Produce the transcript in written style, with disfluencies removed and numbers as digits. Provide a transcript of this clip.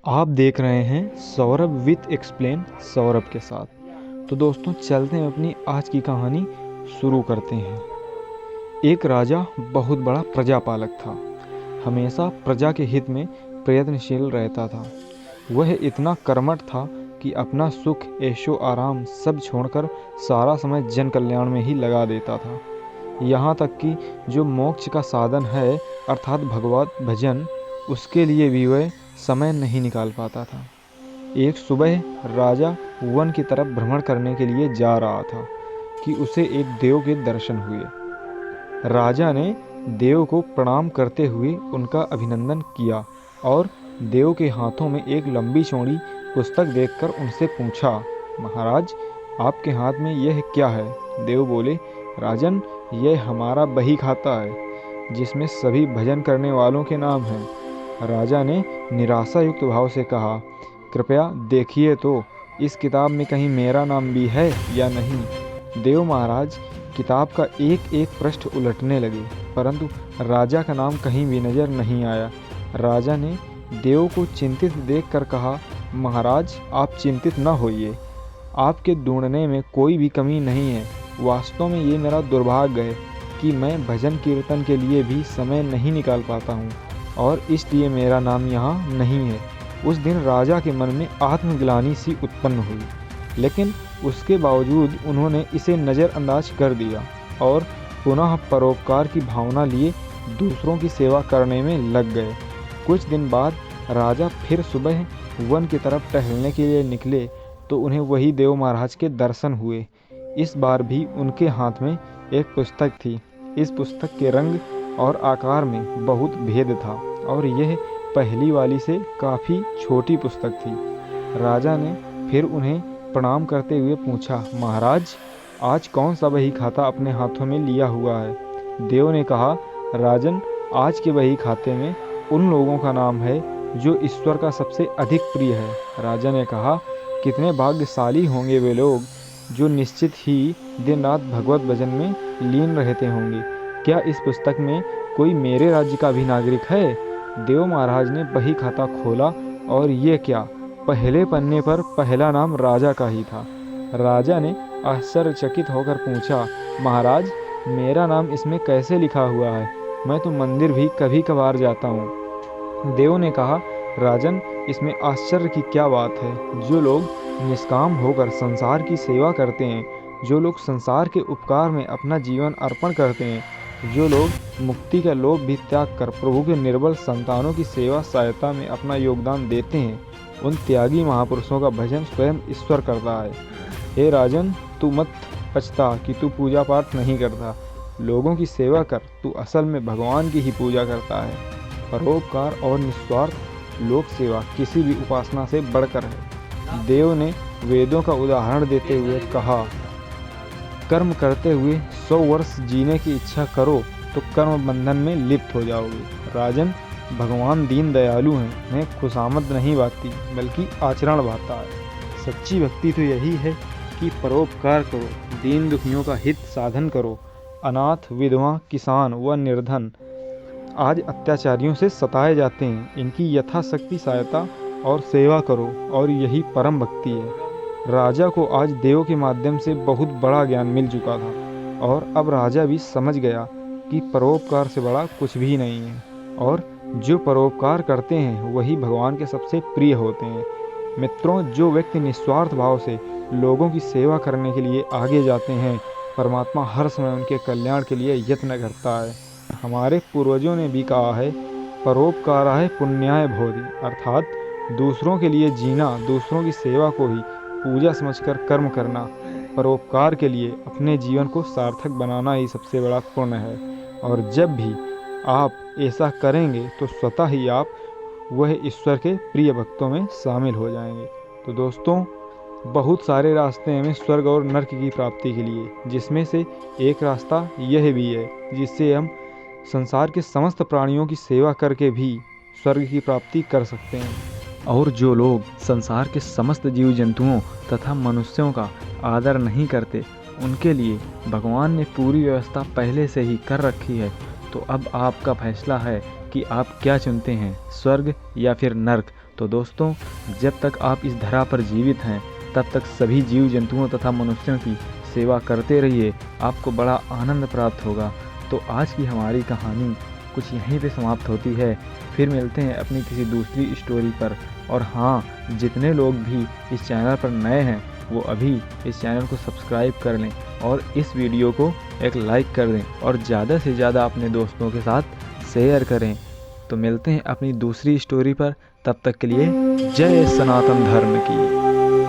आप देख रहे हैं सौरभ विथ एक्सप्लेन सौरभ के साथ। तो दोस्तों चलते हैं अपनी आज की कहानी शुरू करते हैं। एक राजा बहुत बड़ा प्रजापालक था। हमेशा प्रजा के हित में प्रयत्नशील रहता था। वह इतना कर्मठ था कि अपना सुख ऐशो आराम सब छोड़कर सारा समय जन कल्याण में ही लगा देता था। यहाँ तक कि जो मोक्ष का साधन है अर्थात भगवत भजन, उसके लिए भी वह समय नहीं निकाल पाता था। एक सुबह राजा वन की तरफ भ्रमण करने के लिए जा रहा था कि उसे एक देव के दर्शन हुए। राजा ने देव को प्रणाम करते हुए उनका अभिनंदन किया और देव के हाथों में एक लंबी चौड़ी पुस्तक देखकर उनसे पूछा, महाराज आपके हाथ में यह क्या है? देव बोले, राजन यह हमारा बही खाता है जिसमें सभी भजन करने वालों के नाम हैं। राजा ने निराशा युक्त भाव से कहा, कृपया देखिए तो इस किताब में कहीं मेरा नाम भी है या नहीं। देव महाराज किताब का एक एक पृष्ठ उलटने लगे, परंतु राजा का नाम कहीं भी नजर नहीं आया। राजा ने देव को चिंतित देखकर कहा, महाराज आप चिंतित न होइए, आपके ढूंढने में कोई भी कमी नहीं है। वास्तव में ये मेरा दुर्भाग्य है कि मैं भजन कीर्तन के लिए भी समय नहीं निकाल पाता हूँ और इसलिए मेरा नाम यहाँ नहीं है। उस दिन राजा के मन में आत्मग्लानि सी उत्पन्न हुई, लेकिन उसके बावजूद उन्होंने इसे नज़रअंदाज कर दिया और पुनः परोपकार की भावना लिए दूसरों की सेवा करने में लग गए। कुछ दिन बाद राजा फिर सुबह वन की तरफ टहलने के लिए निकले तो उन्हें वही देव महाराज के दर्शन हुए। इस बार भी उनके हाथ में एक पुस्तक थी। इस पुस्तक के रंग और आकार में बहुत भेद था और यह पहली वाली से काफ़ी छोटी पुस्तक थी। राजा ने फिर उन्हें प्रणाम करते हुए पूछा, महाराज आज कौन सा बही खाता अपने हाथों में लिया हुआ है? देव ने कहा, राजन आज के बही खाते में उन लोगों का नाम है जो ईश्वर का सबसे अधिक प्रिय है। राजा ने कहा, कितने भाग्यशाली होंगे वे लोग जो निश्चित ही दिन रात भगवत भजन में लीन रहते होंगे। क्या इस पुस्तक में कोई मेरे राज्य का भी नागरिक है? देव महाराज ने बही खाता खोला और ये क्या, पहले पन्ने पर पहला नाम राजा का ही था। राजा ने आश्चर्यचकित होकर पूछा, महाराज मेरा नाम इसमें कैसे लिखा हुआ है? मैं तो मंदिर भी कभी कभार जाता हूँ। देव ने कहा, राजन इसमें आश्चर्य की क्या बात है। जो लोग निष्काम होकर संसार की सेवा करते हैं, जो लोग संसार के उपकार में अपना जीवन अर्पण करते हैं, जो लोग मुक्ति का लोभ भी त्याग कर प्रभु के निर्बल संतानों की सेवा सहायता में अपना योगदान देते हैं, उन त्यागी महापुरुषों का भजन स्वयं ईश्वर करता है। हे राजन तू मत पछता कि तू पूजा पाठ नहीं करता, लोगों की सेवा कर, तू असल में भगवान की ही पूजा करता है। परोपकार और निस्वार्थ लोक सेवा किसी भी उपासना से बढ़कर है। देव ने वेदों का उदाहरण देते हुए कहा, कर्म करते हुए 100 वर्ष जीने की इच्छा करो तो कर्म बंधन में लिप्त हो जाओगे। राजन भगवान दीन दयालु हैं, उन्हें खुशामद नहीं बाती बल्कि आचरण बाता है। सच्ची भक्ति तो यही है कि परोपकार करो, दीन दुखियों का हित साधन करो। अनाथ विधवा किसान व निर्धन आज अत्याचारियों से सताए जाते हैं, इनकी यथाशक्ति सहायता और सेवा करो और यही परम भक्ति है। राजा को आज देव के माध्यम से बहुत बड़ा ज्ञान मिल चुका था और अब राजा भी समझ गया कि परोपकार से बड़ा कुछ भी नहीं है और जो परोपकार करते हैं वही भगवान के सबसे प्रिय होते हैं। मित्रों, जो व्यक्ति निस्वार्थ भाव से लोगों की सेवा करने के लिए आगे जाते हैं, परमात्मा हर समय उनके कल्याण के लिए यत्न करता है। हमारे पूर्वजों ने भी कहा है, परोपकाराय पुण्याय भोधि, अर्थात दूसरों के लिए जीना, दूसरों की सेवा को ही पूजा समझकर कर्म करना, परोपकार के लिए अपने जीवन को सार्थक बनाना ही सबसे बड़ा पुण्य है। और जब भी आप ऐसा करेंगे तो स्वतः ही आप वह ईश्वर के प्रिय भक्तों में शामिल हो जाएंगे। तो दोस्तों, बहुत सारे रास्ते हैं स्वर्ग और नरक की प्राप्ति के लिए, जिसमें से एक रास्ता यह भी है जिससे हम संसार के समस्त प्राणियों की सेवा करके भी स्वर्ग की प्राप्ति कर सकते हैं। और जो लोग संसार के समस्त जीव जंतुओं तथा मनुष्यों का आदर नहीं करते, उनके लिए भगवान ने पूरी व्यवस्था पहले से ही कर रखी है। तो अब आपका फैसला है कि आप क्या चुनते हैं, स्वर्ग या फिर नर्क। तो दोस्तों, जब तक आप इस धरा पर जीवित हैं तब तक सभी जीव जंतुओं तथा मनुष्यों की सेवा करते रहिए, आपको बड़ा आनंद प्राप्त होगा। तो आज की हमारी कहानी कुछ यहीं पे समाप्त होती है। फिर मिलते हैं अपनी किसी दूसरी स्टोरी पर। और हाँ, जितने लोग भी इस चैनल पर नए हैं वो अभी इस चैनल को सब्सक्राइब कर लें और इस वीडियो को एक लाइक कर दें और ज़्यादा से ज़्यादा अपने दोस्तों के साथ शेयर करें। तो मिलते हैं अपनी दूसरी स्टोरी पर, तब तक के लिए जय सनातन धर्म की।